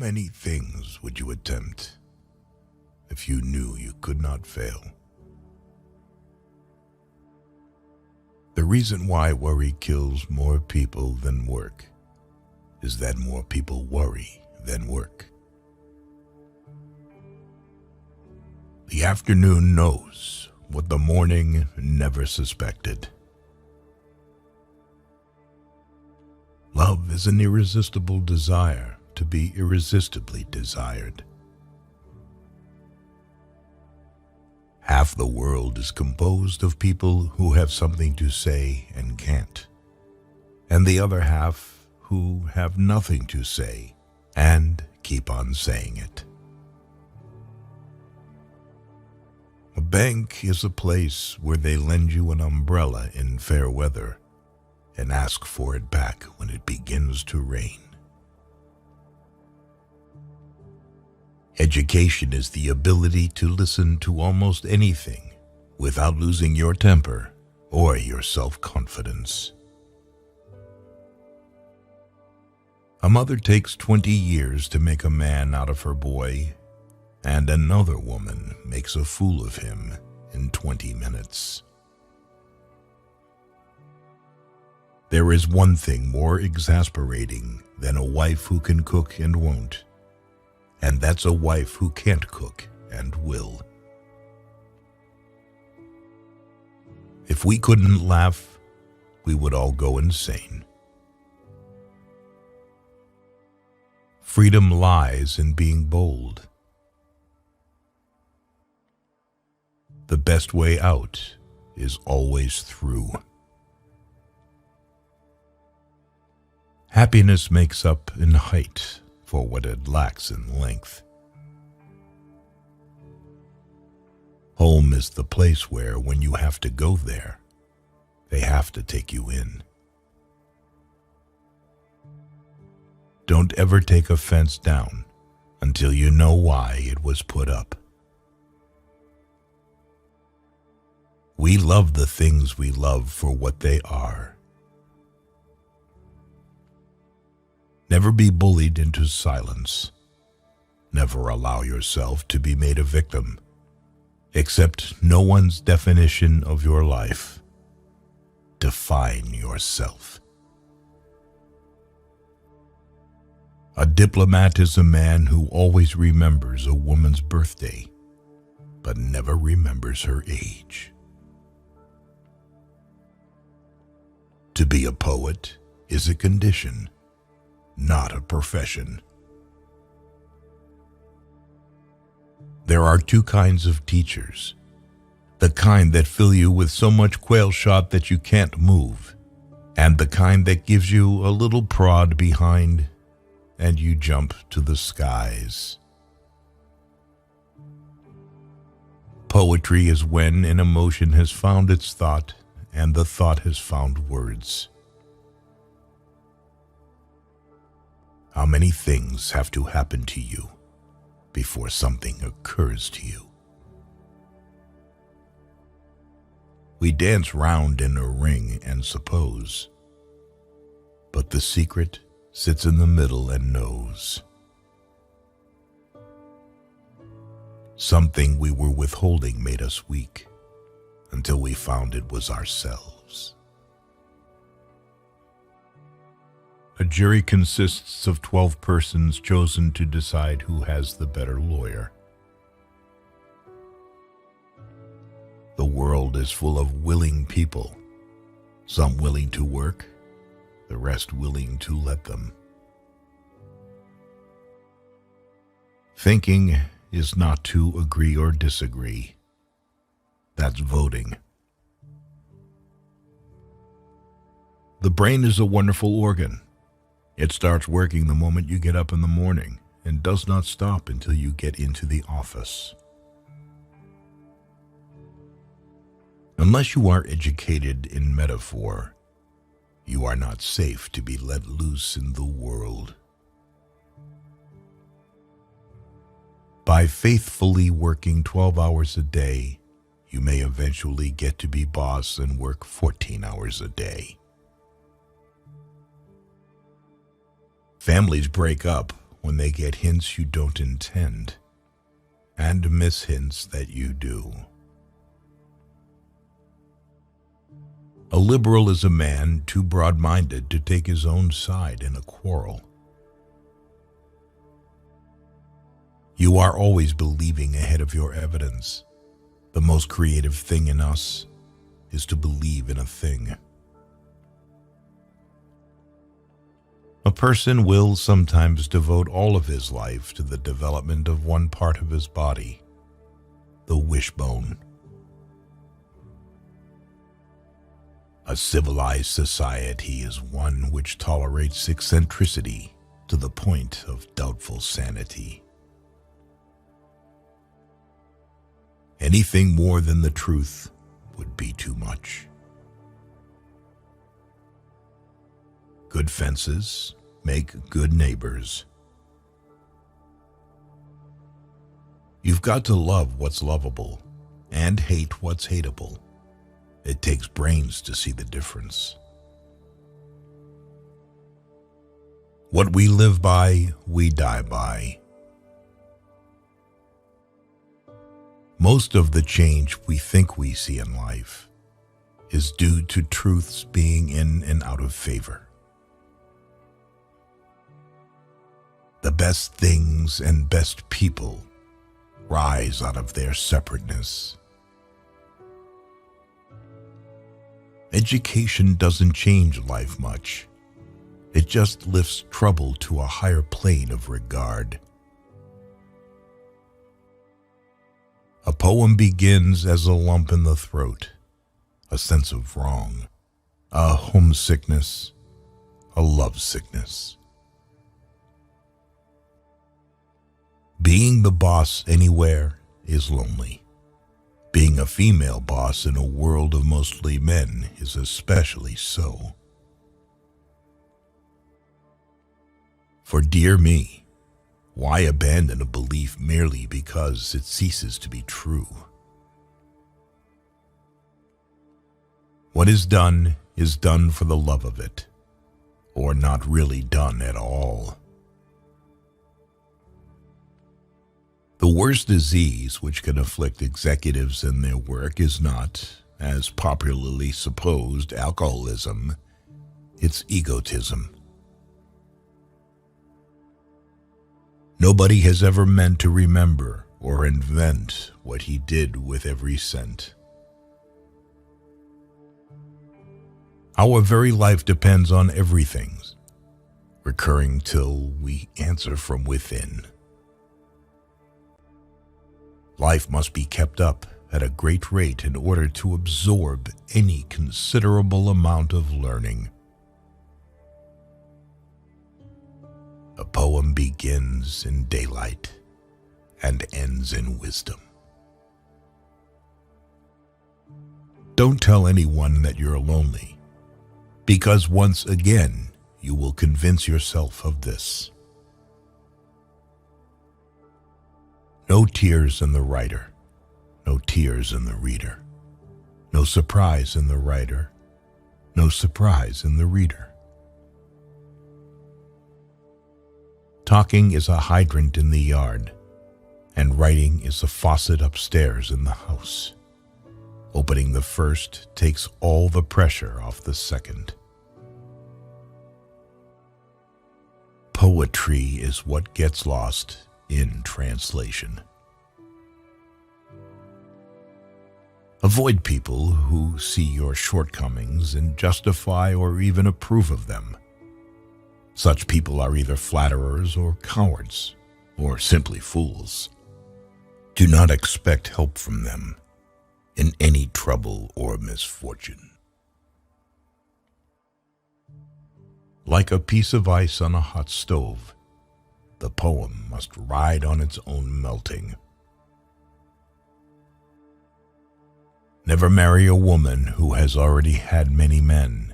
many things would you attempt if you knew you could not fail? The reason why worry kills more people than work is that more people worry than work. The afternoon knows what the morning never suspected. Love is an irresistible desire to be irresistibly desired. Half the world is composed of people who have something to say and can't, and the other half who have nothing to say and keep on saying it. A bank is a place where they lend you an umbrella in fair weather and ask for it back when it begins to rain. Education is the ability to listen to almost anything without losing your temper or your self-confidence. A mother takes 20 years to make a man out of her boy, and another woman makes a fool of him in 20 minutes. There is one thing more exasperating than a wife who can cook and won't, and that's a wife who can't cook and will. If we couldn't laugh, we would all go insane. Freedom lies in being bold. The best way out is always through. Happiness makes up in height for what it lacks in length. Home is the place where, when you have to go there, they have to take you in. Don't ever take a fence down until you know why it was put up. We love the things we love for what they are. Never be bullied into silence. Never allow yourself to be made a victim. Accept no one's definition of your life. Define yourself. A diplomat is a man who always remembers a woman's birthday, but never remembers her age. To be a poet is a condition, not a profession. There are two kinds of teachers. The kind that fill you with so much quail shot that you can't move, and the kind that gives you a little prod behind and you jump to the skies. Poetry is when an emotion has found its thought and the thought has found words. How many things have to happen to you before something occurs to you? We dance round in a ring and suppose, but the secret sits in the middle and knows. Something we were withholding made us weak until we found it was ourselves. A jury consists of 12 persons chosen to decide who has the better lawyer. The world is full of willing people, some willing to work, the rest willing to let them. Thinking is not to agree or disagree. That's voting. The brain is a wonderful organ. It starts working the moment you get up in the morning and does not stop until you get into the office. Unless you are educated in metaphor, you are not safe to be let loose in the world. By faithfully working 12 hours a day, you may eventually get to be boss and work 14 hours a day. Families break up when they get hints you don't intend and miss hints that you do. A liberal is a man too broad-minded to take his own side in a quarrel. You are always believing ahead of your evidence. The most creative thing in us is to believe in a thing. A person will sometimes devote all of his life to the development of one part of his body, the wishbone. A civilized society is one which tolerates eccentricity to the point of doubtful sanity. Anything more than the truth would be too much. Good fences make good neighbors. You've got to love what's lovable and hate what's hateable. It takes brains to see the difference. What we live by, we die by. Most of the change we think we see in life is due to truths being in and out of favor. The best things and best people rise out of their separateness. Education doesn't change life much. It just lifts trouble to a higher plane of regard. A poem begins as a lump in the throat, a sense of wrong, a homesickness, a lovesickness. Being the boss anywhere is lonely. Being a female boss in a world of mostly men is especially so. For dear me, why abandon a belief merely because it ceases to be true? What is done for the love of it, or not really done at all. The worst disease which can afflict executives in their work is not, as popularly supposed, alcoholism. It's egotism. Nobody has ever meant to remember or invent what he did with every cent. Our very life depends on everything, recurring till we answer from within. Life must be kept up at a great rate in order to absorb any considerable amount of learning. A poem begins in daylight and ends in wisdom. Don't tell anyone that you're lonely, because once again you will convince yourself of this. No tears in the writer, no tears in the reader. No surprise in the writer, no surprise in the reader. Talking is a hydrant in the yard, and writing is a faucet upstairs in the house. Opening the first takes all the pressure off the second. Poetry is what gets lost in translation. Avoid people who see your shortcomings and justify or even approve of them. Such people are either flatterers or cowards, or simply fools. Do not expect help from them in any trouble or misfortune. Like a piece of ice on a hot stove, the poem must ride on its own melting. Never marry a woman who has already had many men.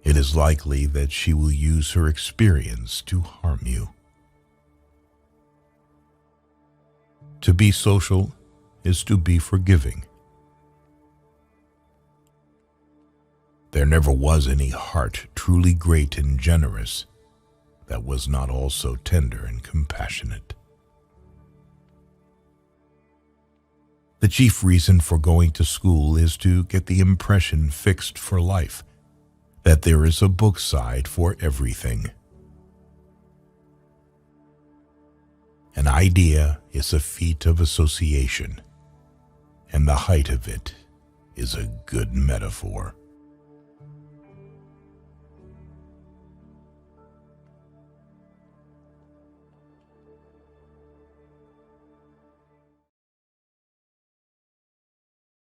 It is likely that she will use her experience to harm you. To be social is to be forgiving. There never was any heart truly great and generous that was not also tender and compassionate. The chief reason for going to school is to get the impression fixed for life that there is a book side for everything. An idea is a feat of association, and the height of it is a good metaphor.